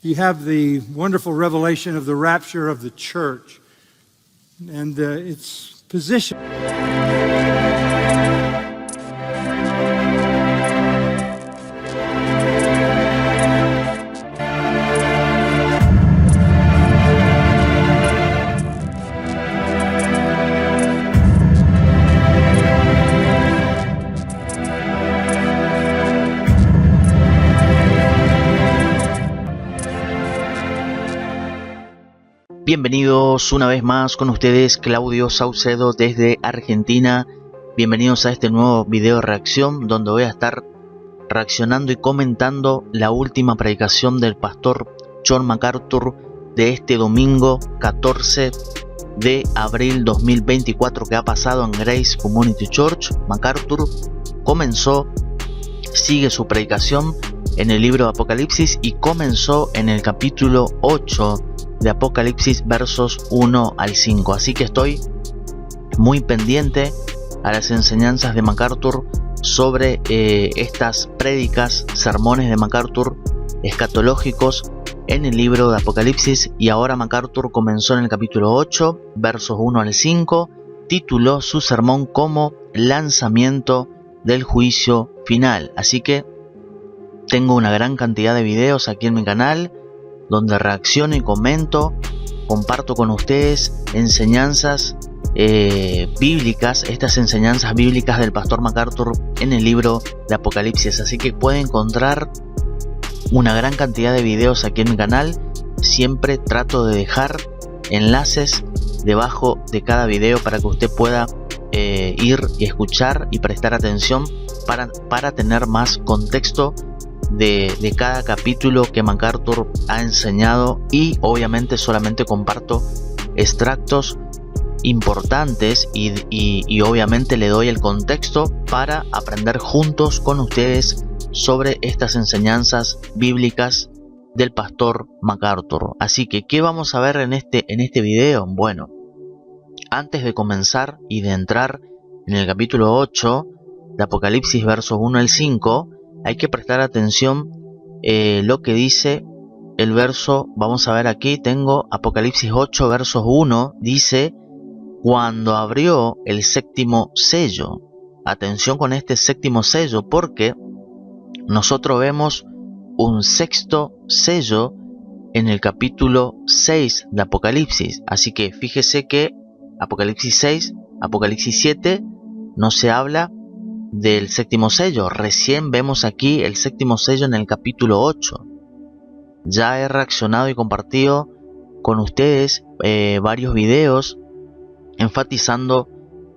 you have the wonderful revelation of the rapture of the church and its position. Bienvenidos una vez más con ustedes, Claudio Saucedo desde Argentina. Bienvenidos a este nuevo video de reacción donde voy a estar reaccionando y comentando la última predicación del pastor John MacArthur de este domingo 14 de abril 2024 que ha pasado en Grace Community Church. MacArthur sigue su predicación en el libro de Apocalipsis y comenzó en el capítulo 8 de Apocalipsis versos 1 al 5. Así que estoy muy pendiente a las enseñanzas de MacArthur sobre estas prédicas, sermones de MacArthur escatológicos en el libro de Apocalipsis. Y ahora MacArthur comenzó en el capítulo 8, versos 1 al 5, tituló su sermón como Lanzamiento del Juicio Final. Así que tengo una gran cantidad de videos aquí en mi canal donde reacciono y comento, comparto con ustedes enseñanzas bíblicas, estas enseñanzas bíblicas del pastor MacArthur en el libro de Apocalipsis. Así que puede encontrar una gran cantidad de videos aquí en mi canal. Siempre trato de dejar enlaces debajo de cada video para que usted pueda ir y escuchar y prestar atención para tener más contexto de cada capítulo que MacArthur ha enseñado. Y obviamente solamente comparto extractos importantes y obviamente le doy el contexto para aprender juntos con ustedes sobre estas enseñanzas bíblicas del pastor MacArthur. Así que, ¿qué vamos a ver en este video? Bueno, antes de comenzar y de entrar en el capítulo 8 de Apocalipsis versos 1 al 5, hay que prestar atención lo que dice el verso. Vamos a ver aquí, tengo Apocalipsis 8 versos 1, dice: cuando abrió el séptimo sello. Atención con este séptimo sello, porque nosotros vemos un sexto sello en el capítulo 6 de Apocalipsis. Así que fíjese que Apocalipsis 6, Apocalipsis 7 no se habla del séptimo sello. Recién vemos aquí el séptimo sello en el capítulo 8. Ya he reaccionado y compartido con ustedes varios videos enfatizando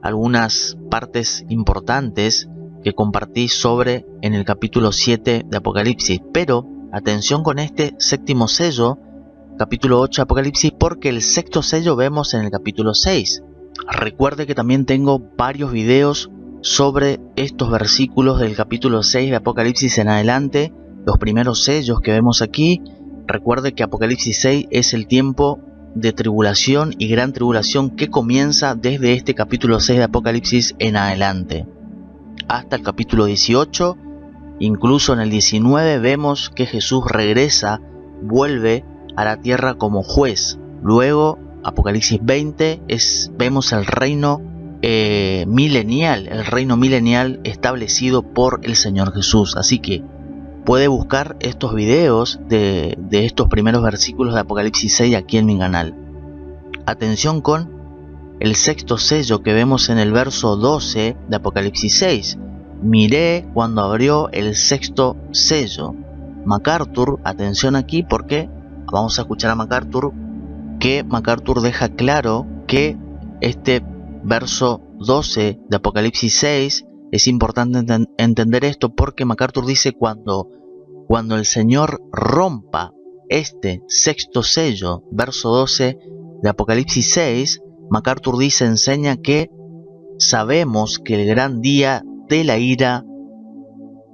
algunas partes importantes que compartí sobre en el capítulo 7 de Apocalipsis. Pero atención con este séptimo sello, capítulo 8 de Apocalipsis, porque el sexto sello vemos en el capítulo 6. Recuerde que también tengo varios videos sobre estos versículos del capítulo 6 de Apocalipsis en adelante, los primeros sellos que vemos aquí. Recuerde que Apocalipsis 6 es el tiempo de tribulación y gran tribulación que comienza desde este capítulo 6 de Apocalipsis en adelante hasta el capítulo 18. Incluso en el 19 vemos que Jesús regresa, vuelve a la tierra como juez. Luego Apocalipsis 20 vemos el reino milenial, el reino milenial establecido por el Señor Jesús. Así que puede buscar estos videos de estos primeros versículos de Apocalipsis 6 aquí en mi canal. Atención con el sexto sello que vemos en el verso 12 de Apocalipsis 6. Miré cuando abrió el sexto sello. MacArthur, atención aquí porque vamos a escuchar a MacArthur, que MacArthur deja claro que este verso 12 de Apocalipsis 6 es importante entender esto, porque MacArthur dice cuando el Señor rompa este sexto sello, verso 12 de Apocalipsis 6, MacArthur enseña que sabemos que el gran día de la ira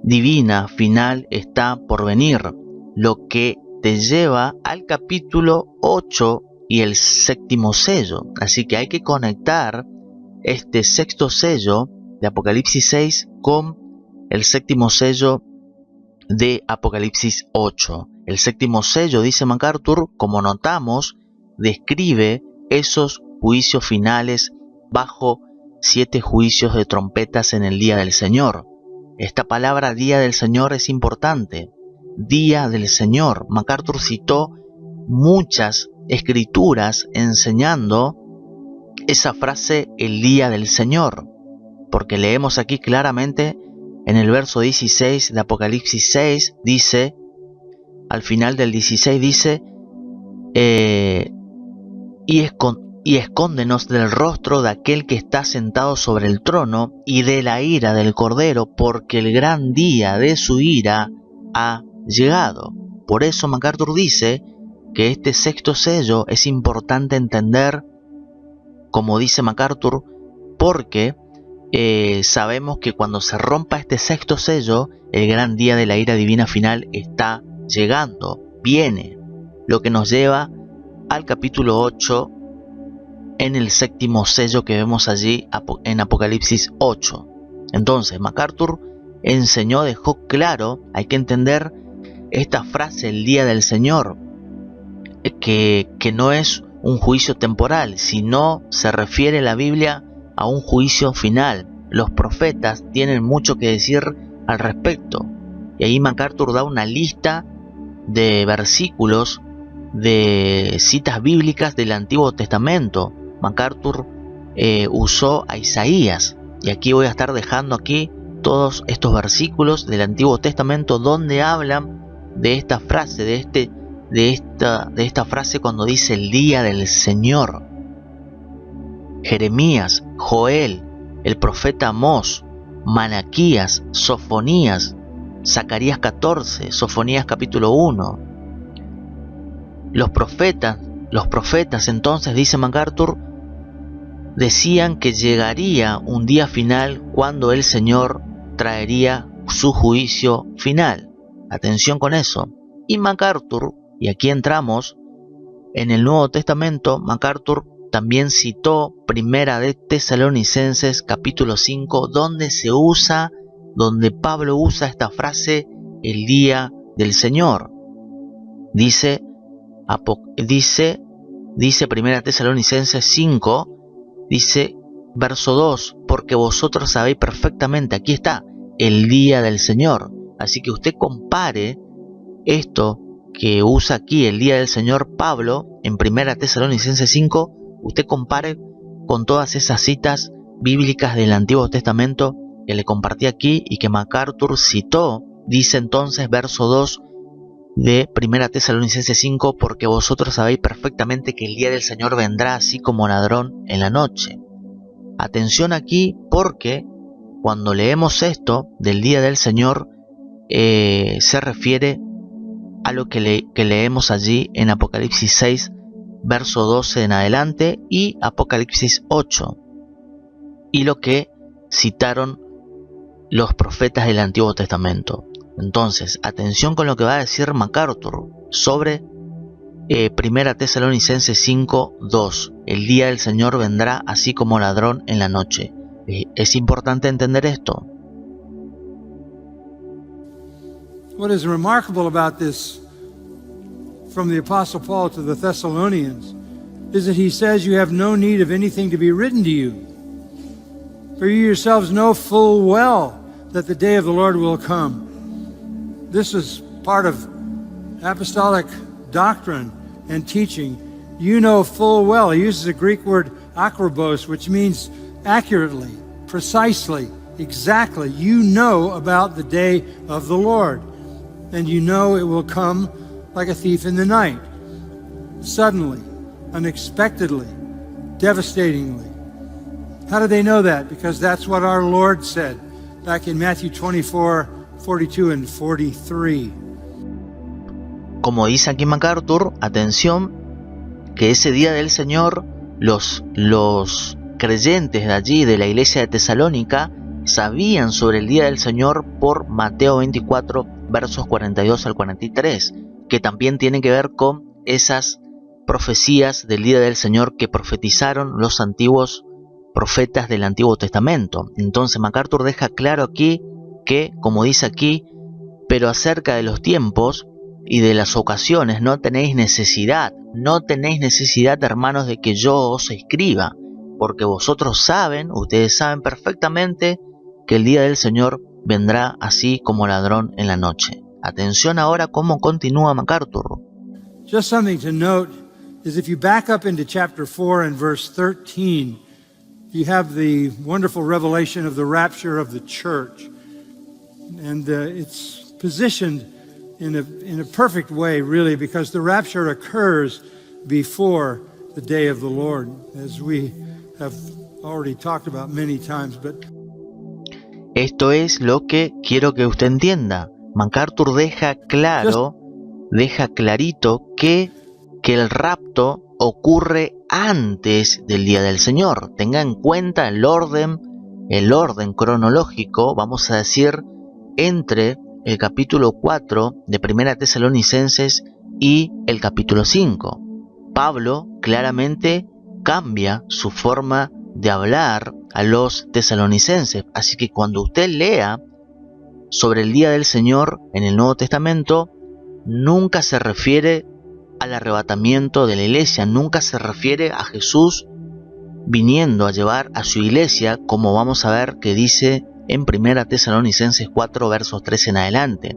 divina final está por venir, lo que te lleva al capítulo 8 y el séptimo sello. Así que hay que conectar este sexto sello de Apocalipsis 6 con el séptimo sello de Apocalipsis 8. El séptimo sello, dice MacArthur, como notamos, describe esos juicios finales bajo 7 juicios de trompetas en el día del Señor. Esta palabra día del Señor es importante. Día del Señor. MacArthur citó muchas escrituras enseñando esa frase el día del Señor, porque leemos aquí claramente en el verso 16 de Apocalipsis 6, dice, al final del 16 dice, y escóndenos del rostro de aquel que está sentado sobre el trono y de la ira del Cordero, porque el gran día de su ira ha llegado. Por eso MacArthur dice que este sexto sello es importante entender, como dice MacArthur, porque sabemos que cuando se rompa este sexto sello, el gran día de la ira divina final está llegando, viene, lo que nos lleva al capítulo 8 en el séptimo sello que vemos allí en Apocalipsis 8. Entonces MacArthur enseñó, dejó claro, hay que entender esta frase, el día del Señor, que no es un juicio temporal, sino se refiere la Biblia a un juicio final. Los profetas tienen mucho que decir al respecto. Y ahí MacArthur da una lista de versículos, de citas bíblicas del Antiguo Testamento. MacArthur usó a Isaías. Y aquí voy a estar dejando aquí todos estos versículos del Antiguo Testamento donde hablan de esta frase, de esta frase cuando dice el día del Señor. Jeremías, Joel, el profeta Amós, Malaquías, Sofonías, Zacarías 14, Sofonías capítulo 1. Los profetas entonces, dice MacArthur, decían que llegaría un día final cuando el Señor traería su juicio final. Atención con eso. Y MacArthur, y aquí entramos en el Nuevo Testamento, MacArthur también citó Primera de Tesalonicenses capítulo 5, donde Pablo usa esta frase, el día del Señor. Dice Primera Tesalonicenses 5, dice verso 2, porque vosotros sabéis perfectamente, aquí está, el día del Señor. Así que usted compare esto que usa aquí, el día del Señor, Pablo, en Primera Tesalonicenses 5, usted compare con todas esas citas bíblicas del Antiguo Testamento que le compartí aquí y que MacArthur citó. Dice entonces verso 2 de Primera Tesalonicenses 5, porque vosotros sabéis perfectamente que el día del Señor vendrá así como ladrón en la noche. Atención aquí, porque cuando leemos esto del día del Señor, se refiere a lo que leemos allí en Apocalipsis 6, verso 12 en adelante, y Apocalipsis 8, y lo que citaron los profetas del Antiguo Testamento. Entonces, atención con lo que va a decir MacArthur sobre Primera Tesalonicenses 5, 2. El día del Señor vendrá así como ladrón en la noche. Es importante entender esto. What is remarkable about this from the Apostle Paul to the Thessalonians is that he says you have no need of anything to be written to you. For you yourselves know full well that the day of the Lord will come. This is part of apostolic doctrine and teaching. You know full well. He uses a Greek word akrobos, which means accurately, precisely, exactly. You know about the day of the Lord. And you know it will come like a thief in the night, suddenly, unexpectedly, devastatingly. How do they know that? Because that's what our Lord said back in Matthew 24, 42 and 43. Como dice aquí MacArthur, atención, que ese día del Señor, los creyentes de allí, de la iglesia de Tesalónica, sabían sobre el día del Señor por Mateo 24, versos 42 al 43, que también tienen que ver con esas profecías del día del Señor que profetizaron los antiguos profetas del Antiguo Testamento. Entonces MacArthur deja claro aquí que, como dice aquí, pero acerca de los tiempos, y de las ocasiones no tenéis necesidad, hermanos, de que yo os escriba, porque ustedes saben perfectamente que el día del Señor vendrá así como ladrón en la noche. Atención ahora cómo continúa MacArthur. Just something to note is if you back up into chapter 4 and verse 13, you have the wonderful revelation of the rapture of the church. And it's positioned in a perfect way, really, because the rapture occurs before the day of the Lord, as we have already talked about many times. But esto es lo que quiero que usted entienda. MacArthur deja clarito que el rapto ocurre antes del día del Señor. Tenga en cuenta el orden cronológico, vamos a decir, entre el capítulo 4 de Primera Tesalonicenses y el capítulo 5. Pablo claramente cambia su forma de hablar a los tesalonicenses, así que cuando usted lea sobre el día del Señor en el Nuevo Testamento, nunca se refiere al arrebatamiento de la iglesia, nunca se refiere a Jesús viniendo a llevar a su iglesia, como vamos a ver que dice en 1 Tesalonicenses 4 versos 13 en adelante.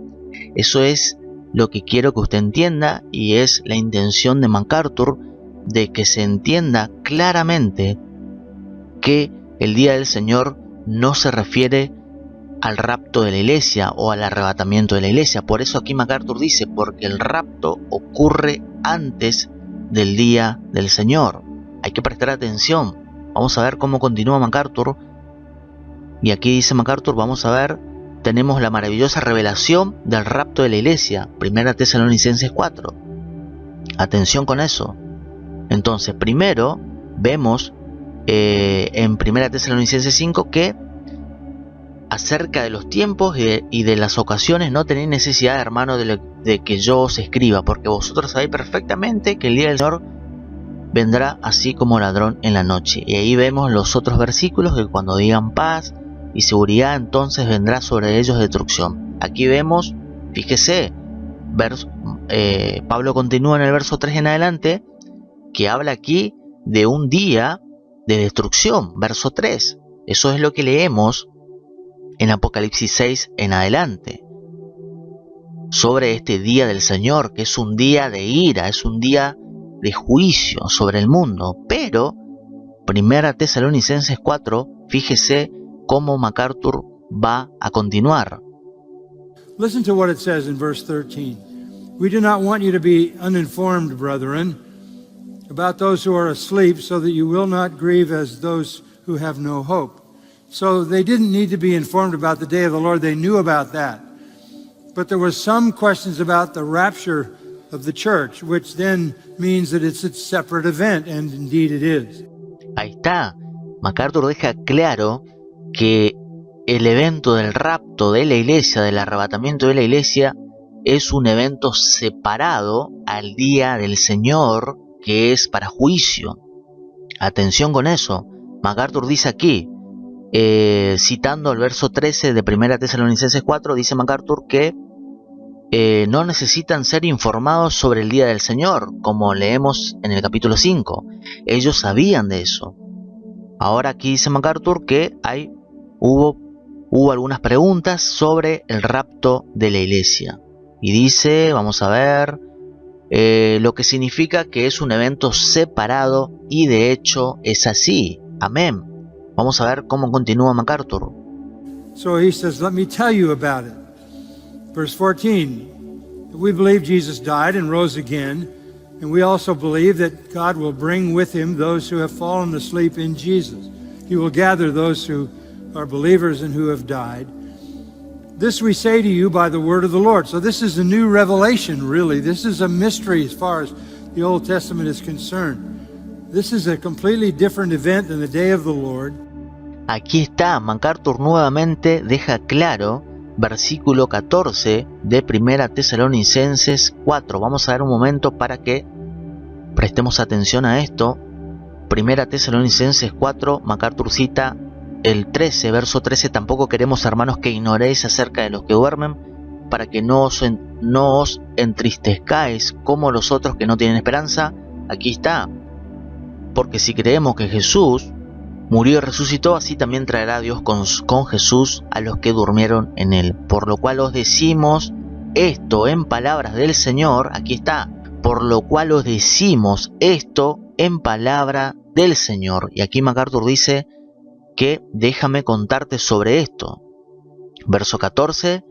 Eso es lo que quiero que usted entienda, y es la intención de MacArthur, de que se entienda claramente que el día del Señor no se refiere al rapto de la iglesia o al arrebatamiento de la iglesia. Por eso aquí MacArthur dice, porque el rapto ocurre antes del día del Señor. Hay que prestar atención. Vamos a ver cómo continúa MacArthur. Y aquí dice MacArthur, vamos a ver, tenemos la maravillosa revelación del rapto de la iglesia, 1 Tesalonicenses 4. Atención con eso. Entonces, primero vemos en 1 Tesalonicenses 5 que acerca de los tiempos y de las ocasiones no tenéis necesidad, hermano, de que yo os escriba, porque vosotros sabéis perfectamente que el día del Señor vendrá así como ladrón en la noche. Y ahí vemos los otros versículos, que cuando digan paz y seguridad, entonces vendrá sobre ellos destrucción. Aquí vemos, fíjese, Pablo continúa en el verso 3 en adelante, que habla aquí de un día de destrucción, verso 3. Eso es lo que leemos en Apocalipsis 6 en adelante, sobre este día del Señor, que es un día de ira, es un día de juicio sobre el mundo. Pero 1 Tesalonicenses 4, fíjese cómo MacArthur va a continuar. listen to what it says in verse 13. We do not want you to be uninformed, brethren, about those who are asleep, so that you will not grieve as those who have no hope. So they didn't need to be informed about the day of the Lord. They knew about that. But there was some questions about the rapture of the church, which then means that it's a separate event, and indeed it is. Ahí está. MacArthur deja claro que el evento del rapto de la iglesia, del arrebatamiento de la iglesia, es un evento separado al día del Señor, que es para juicio. Atención con eso. MacArthur dice aquí, citando el verso 13 de 1 Tesalonicenses 4, dice MacArthur que no necesitan ser informados sobre el día del Señor, como leemos en el capítulo 5. Ellos sabían de eso. Ahora aquí dice MacArthur que hubo algunas preguntas sobre el rapto de la iglesia. Y dice, vamos a ver, lo que significa que es un evento separado, y de hecho es así. Amén. Vamos a ver cómo continúa MacArthur. So he says, let me tell you about it. Verse 14, we believe Jesus died and rose again, and we also believe that God will bring with him those who have fallen asleep in Jesus. He will gather those who are believers and who have died. This we say to you by the word of the Lord. So this is a new revelation, really. This is a mystery as far as the Old Testament is concerned. This is a completely different event than the day of the Lord. Aquí está, MacArthur nuevamente deja claro, versículo 14 de 1 Tesalonicenses 4. Vamos a ver un momento para que prestemos atención a esto. 1 Tesalonicenses 4, MacArthur cita el 13, verso 13. Tampoco queremos, hermanos, que ignoréis acerca de los que duermen, para que no os entristezcáis como los otros que no tienen esperanza. Aquí está. Porque si creemos que Jesús murió y resucitó, así también traerá Dios con Jesús a los que durmieron en él. Por lo cual os decimos esto en palabras del Señor. Aquí está. Por lo cual os decimos esto en palabra del Señor. Y aquí MacArthur dice que déjame contarte sobre esto. Verso 14,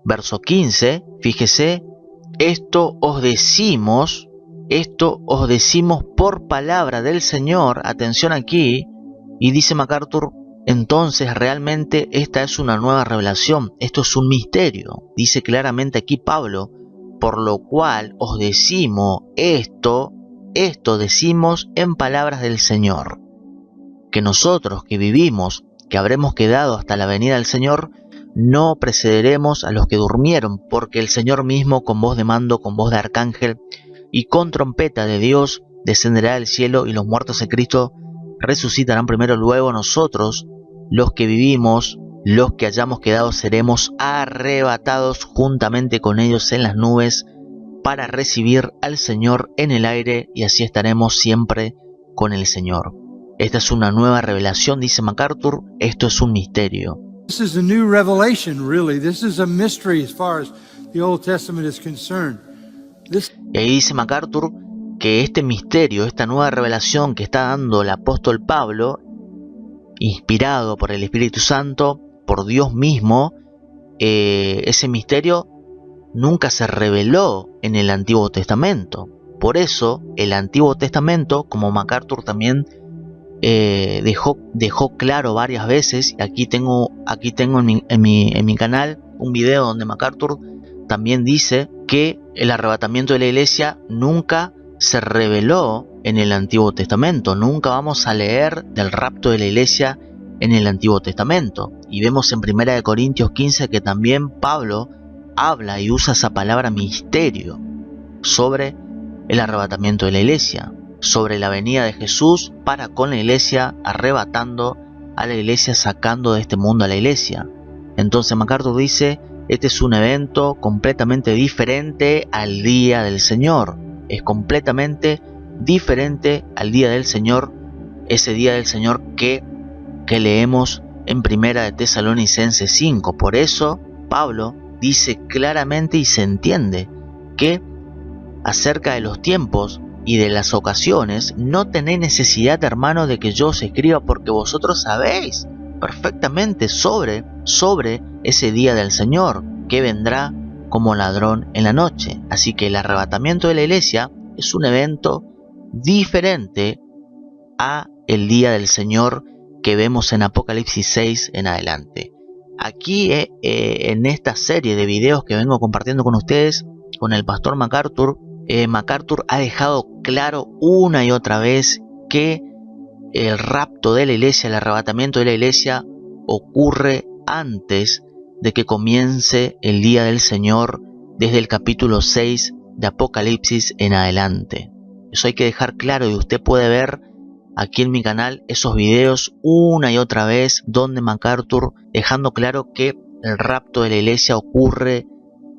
verso 15, fíjese, esto os decimos por palabra del Señor. Atención aquí. Y dice MacArthur, entonces realmente esta es una nueva revelación, esto es un misterio. Dice claramente aquí Pablo, por lo cual os decimos esto decimos en palabras del Señor. Que nosotros que vivimos, que habremos quedado hasta la venida del Señor, no precederemos a los que durmieron, porque el Señor mismo con voz de mando, con voz de arcángel y con trompeta de Dios descenderá del cielo, y los muertos en Cristo resucitarán primero. Luego nosotros, los que vivimos, los que hayamos quedado, seremos arrebatados juntamente con ellos en las nubes para recibir al Señor en el aire, y así estaremos siempre con el Señor. Esta es una nueva revelación, dice MacArthur, esto es un misterio. This is a new revelation, really. This is a mystery as far as the Old Testament is concerned. Y ahí dice MacArthur que este misterio, esta nueva revelación que está dando el apóstol Pablo, inspirado por el Espíritu Santo, por Dios mismo, ese misterio nunca se reveló en el Antiguo Testamento. Por eso el Antiguo Testamento, como MacArthur también dejó claro varias veces, aquí tengo en mi canal un video donde MacArthur también dice que el arrebatamiento de la iglesia nunca se reveló en el Antiguo Testamento. Nunca vamos a leer del rapto de la iglesia en el Antiguo Testamento. Y vemos en 1 Corintios 15 que también Pablo habla y usa esa palabra misterio sobre el arrebatamiento de la iglesia, sobre la venida de Jesús para con la iglesia, arrebatando a la iglesia, sacando de este mundo a la iglesia. Entonces MacArthur dice, este es un evento completamente diferente al día del Señor. Es completamente diferente al día del Señor, ese día del Señor que leemos en 1 de Tesalonicenses 5. Por eso Pablo dice claramente y se entiende que acerca de los tiempos y de las ocasiones no tenéis necesidad, hermanos, de que yo os escriba, porque vosotros sabéis perfectamente sobre ese día del Señor que vendrá como ladrón en la noche. Así que el arrebatamiento de la iglesia es un evento diferente a el día del Señor que vemos en Apocalipsis 6 en adelante. Aquí en esta serie de videos que vengo compartiendo con ustedes, con el pastor MacArthur, MacArthur ha dejado claro una y otra vez que el rapto de la iglesia, el arrebatamiento de la iglesia ocurre antes de que comience el día del Señor, desde el capítulo 6 de Apocalipsis en adelante. Eso hay que dejar claro, y usted puede ver aquí en mi canal esos videos una y otra vez donde MacArthur dejando claro que el rapto de la iglesia ocurre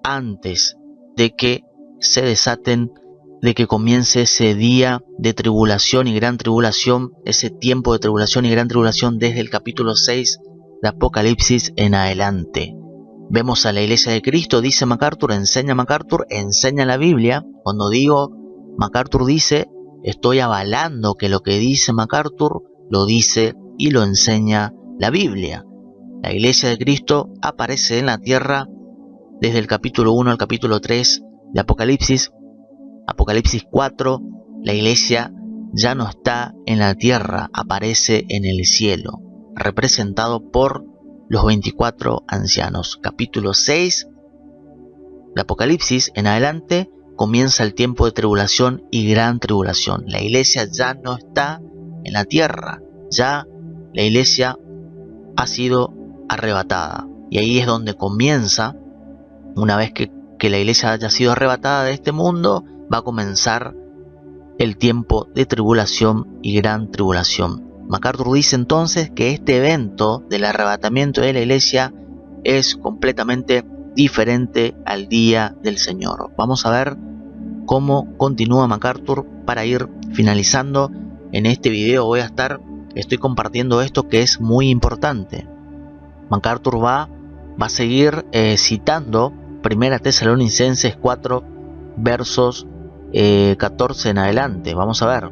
antes de que se desaten, de que comience ese día de tribulación y gran tribulación, ese tiempo de tribulación y gran tribulación desde el capítulo 6 de Apocalipsis en adelante. Vemos a la iglesia de Cristo, dice MacArthur, enseña la Biblia. Cuando digo MacArthur dice, estoy avalando que lo que dice MacArthur lo dice y lo enseña la Biblia. La iglesia de Cristo aparece en la tierra desde el capítulo 1 al capítulo 3 de Apocalipsis. Apocalipsis 4, la iglesia ya no está en la tierra, aparece en el cielo, representado por los 24 ancianos. Capítulo 6 de Apocalipsis en adelante comienza el tiempo de tribulación y gran tribulación. La iglesia ya no está en la tierra, ya la iglesia ha sido arrebatada. Y ahí es donde comienza, una vez que la iglesia haya sido arrebatada de este mundo, va a comenzar el tiempo de tribulación y gran tribulación. MacArthur dice entonces que este evento del arrebatamiento de la iglesia es completamente diferente al día del Señor. Vamos a ver cómo continúa MacArthur para ir finalizando. En este video estoy compartiendo esto que es muy importante. MacArthur va a seguir citando 1 Tesalonicenses 4 versos 14 en adelante. Vamos a ver.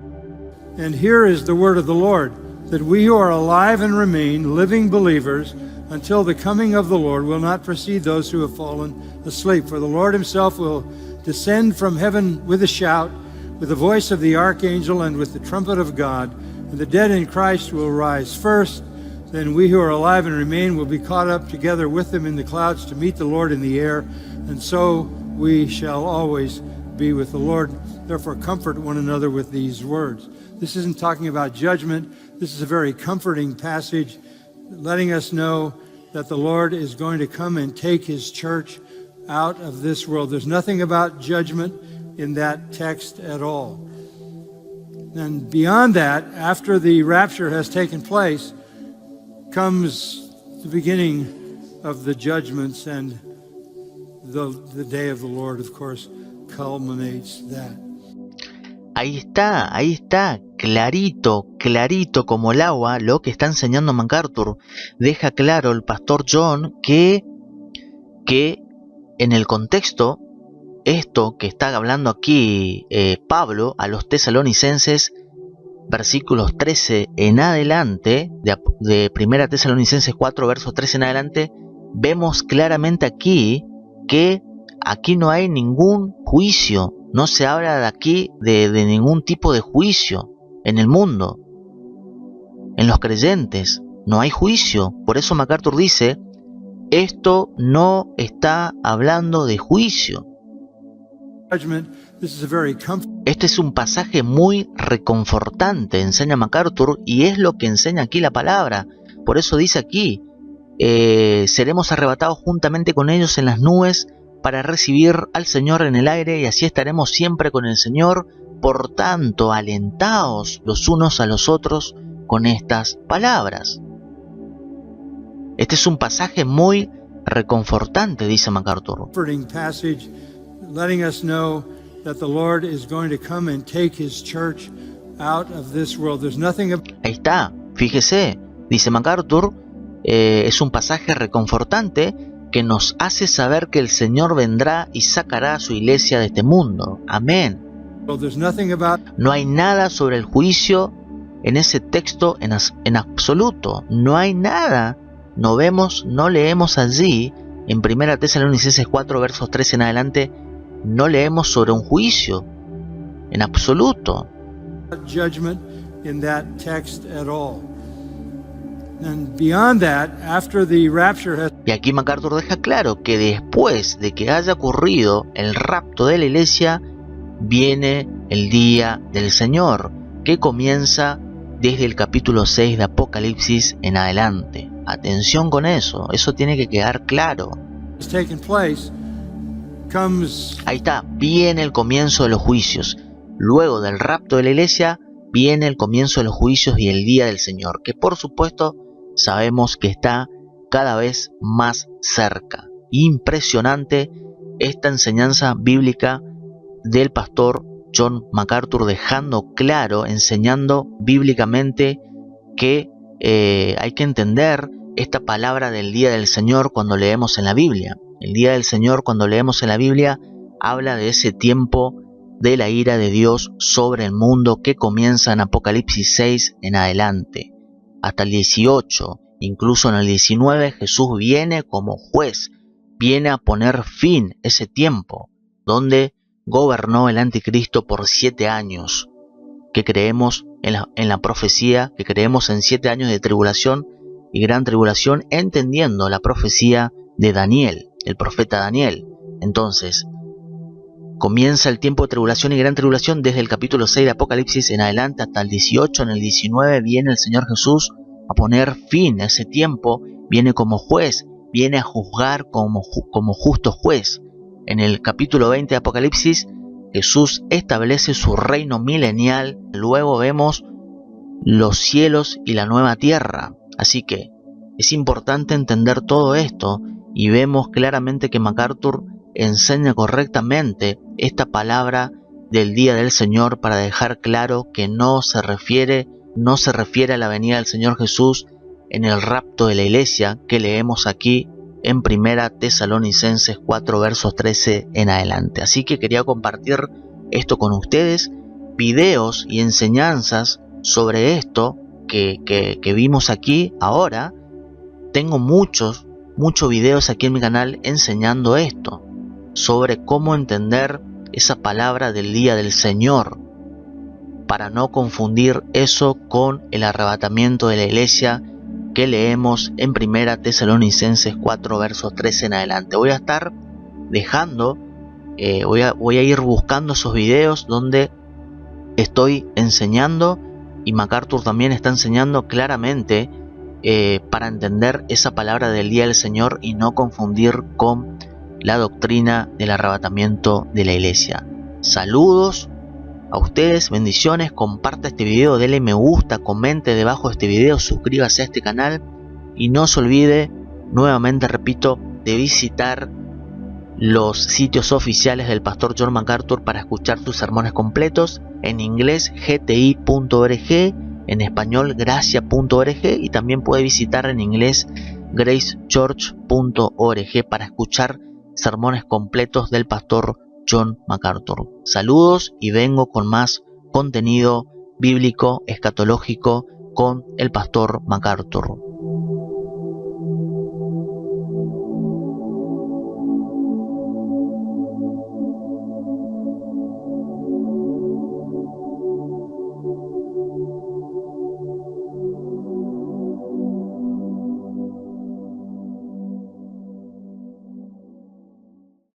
And here is the word of the Lord, that we who are alive and remain living believers until the coming of the Lord will not precede those who have fallen asleep. For the Lord himself will descend from heaven with a shout, with the voice of the archangel, and with the trumpet of God. And the dead in Christ will rise first. Then we who are alive and remain will be caught up together with them in the clouds to meet the Lord in the air. And so we shall always be with the Lord. Therefore comfort one another with these words. This isn't talking about judgment. This is a very comforting passage, letting us know that the Lord is going to come and take his church out of this world. There's nothing about judgment in that text at all. And beyond that, after the rapture has taken place, comes the beginning of the judgments, and the day of the Lord, of course, culminates that. Ahí está, clarito como el agua lo que está enseñando MacArthur. Deja claro el pastor John que en el contexto, esto que está hablando aquí Pablo a los tesalonicenses, versículos 13 en adelante, de 1 Tesalonicenses 4 versos 13 en adelante, vemos claramente aquí que aquí no hay ningún juicio. No se habla de aquí de ningún tipo de juicio en el mundo. En los creyentes no hay juicio. Por eso MacArthur dice, esto no está hablando de juicio. Este es un pasaje muy reconfortante, enseña MacArthur, y es lo que enseña aquí la palabra. Por eso dice aquí, seremos arrebatados juntamente con ellos en las nubes, para recibir al Señor en el aire, y así estaremos siempre con el Señor. Por tanto, alentaos los unos a los otros con estas palabras. Este es un pasaje muy reconfortante, dice MacArthur. Ahí está, fíjese, dice MacArthur, es un pasaje reconfortante que nos hace saber que el Señor vendrá y sacará a su iglesia de este mundo. Amén. No hay nada sobre el juicio en ese texto en absoluto. No hay nada. No leemos allí, en 1 Tesalonicenses 4 versos 13 en adelante, no leemos sobre un juicio en absoluto. Y aquí MacArthur deja claro que después de que haya ocurrido el rapto de la iglesia, viene el día del Señor, que comienza desde el capítulo 6 de Apocalipsis en adelante. Atención con eso tiene que quedar claro. Ahí está, viene el comienzo de los juicios. Luego del rapto de la iglesia, viene el comienzo de los juicios y el día del Señor, que por supuesto sabemos que está cada vez más cerca. Impresionante esta enseñanza bíblica del pastor John MacArthur, dejando claro, enseñando bíblicamente que hay que entender esta palabra del día del Señor cuando leemos en la Biblia. El día del Señor, cuando leemos en la Biblia, habla de ese tiempo de la ira de Dios sobre el mundo que comienza en Apocalipsis 6 en adelante, hasta el 18. Incluso en el 19 Jesús viene como juez, viene a poner fin a ese tiempo donde gobernó el anticristo por 7 años, que creemos en la profecía, que creemos en 7 años de tribulación y gran tribulación, entendiendo la profecía de Daniel, el profeta Daniel. Entonces, comienza el tiempo de tribulación y gran tribulación desde el capítulo 6 de Apocalipsis en adelante hasta el 18. En el 19 viene el Señor Jesús a poner fin a ese tiempo, viene como juez, viene a juzgar como justo juez. En el capítulo 20 de Apocalipsis, Jesús establece su reino milenial. Luego vemos los cielos y la nueva tierra. Así que es importante entender todo esto y vemos claramente que MacArthur enseña correctamente esta palabra del día del Señor para dejar claro que no se refiere a la venida del Señor Jesús en el rapto de la iglesia que leemos aquí en 1 Tesalonicenses 4 versos 13 en adelante. Así que quería compartir esto con ustedes, videos y enseñanzas sobre esto que vimos aquí ahora. Tengo muchos videos aquí en mi canal enseñando esto, sobre cómo entender esa palabra del día del Señor, para no confundir eso con el arrebatamiento de la iglesia que leemos en 1 Tesalonicenses 4 versos 13 en adelante. Voy a estar dejando, voy a ir buscando esos videos donde estoy enseñando, y MacArthur también está enseñando claramente para entender esa palabra del día del Señor y no confundir con la doctrina del arrebatamiento de la iglesia. Saludos a ustedes, bendiciones, comparta este video, dele me gusta, comente debajo de este video, suscríbase a este canal y no se olvide, nuevamente repito, de visitar los sitios oficiales del pastor John MacArthur para escuchar sus sermones completos: en inglés gti.org, en español gracia.org, y también puede visitar en inglés gracechurch.org para escuchar sermones completos del pastor John MacArthur. Saludos, y vengo con más contenido bíblico escatológico con el pastor MacArthur.